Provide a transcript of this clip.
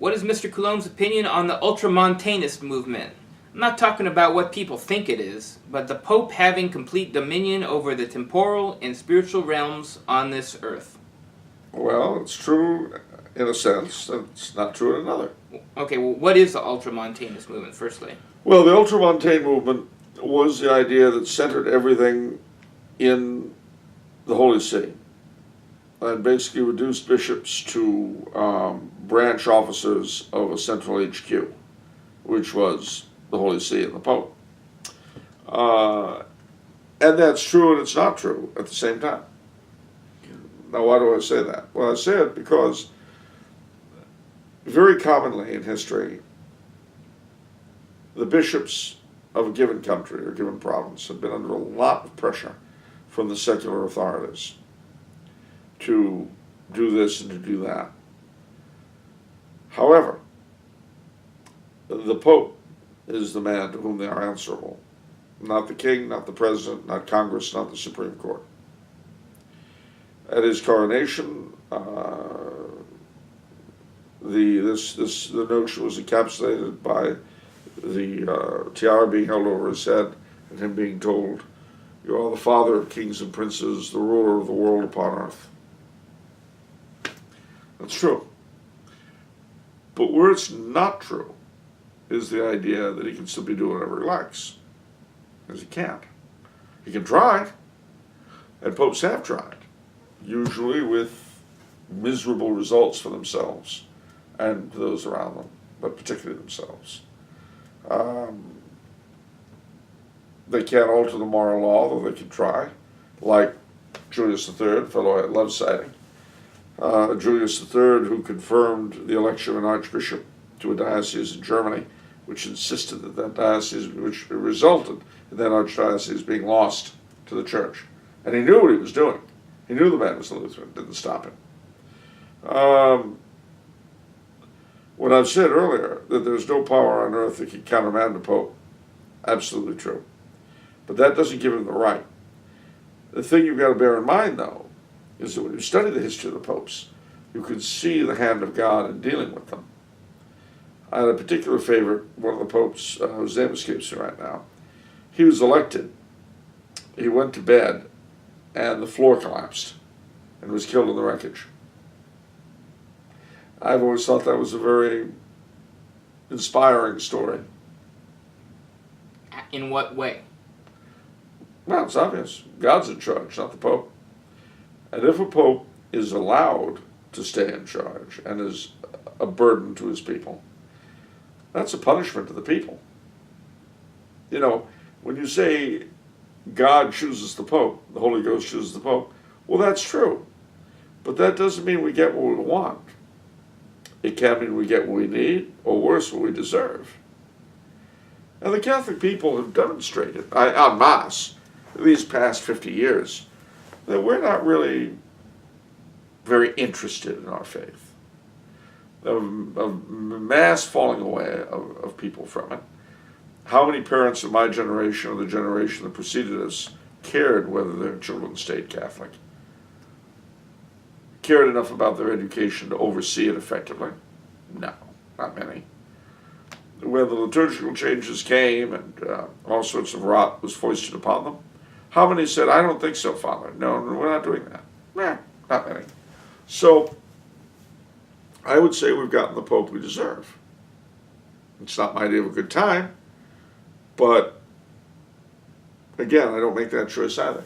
What is Mr. Coulombe's opinion on the Ultramontanist movement? I'm not talking about what people think it is, but the Pope having complete dominion over the temporal and spiritual realms on this earth. Well, it's true in a sense, and it's not true in another. Okay, well, what is the Ultramontanist movement, firstly? Well, the Ultramontane movement was the idea that centered everything in the Holy See, and basically reduced bishops to branch officers of a central HQ, which was the Holy See and the Pope. And that's true and it's not true at the same time. Now, why do I say that? Well, I say it because very commonly in history, the bishops of a given country or given province have been under a lot of pressure from the secular authorities to do this and to do that. However, the Pope is the man to whom they are answerable. Not the king, not the president, not Congress, not the Supreme Court. At his coronation, the notion was encapsulated by the tiara being held over his head and him being told, "You are the father of kings and princes, the ruler of the world upon earth." That's true. But where it's not true is the idea that he can simply do whatever he likes. Because he can't. He can try, and popes have tried, usually with miserable results for themselves and those around them, but particularly themselves. They can't alter the moral law, though they can try, like Julius III, fellow I love citing. Julius III, who confirmed the election of an archbishop to a diocese in Germany, which insisted that that diocese, which resulted in that archdiocese being lost to the church. And he knew what he was doing. He knew the man was a Lutheran, didn't stop him. When I've said earlier that there's no power on earth that can countermand the Pope, absolutely true. But that doesn't give him the right. The thing you've got to bear in mind, though, is that when you study the history of the popes, you can see the hand of God in dealing with them. I had a particular favorite, one of the popes, whose name escapes me right now. He was elected. He went to bed, and the floor collapsed, and was killed in the wreckage. I've always thought that was a very inspiring story. In what way? Well, it's obvious. God's in charge, not the Pope. And if a Pope is allowed to stay in charge and is a burden to his people, that's a punishment to the people. You know, when you say God chooses the Pope, the Holy Ghost chooses the Pope, well, that's true. But that doesn't mean we get what we want. It can mean we get what we need, or worse, what we deserve. And the Catholic people have demonstrated, en masse, these past 50 years, that we're not really very interested in our faith. A mass falling away of people from it. How many parents of my generation or the generation that preceded us cared whether their children stayed Catholic? Cared enough about their education to oversee it effectively? No, not many. When the liturgical changes came and all sorts of rot was foisted upon them, how many said, "I don't think so, Father"? No, we're not doing that. Nah, not many. So, I would say we've gotten the Pope we deserve. It's not my idea of a good time, but again, I don't make that choice either.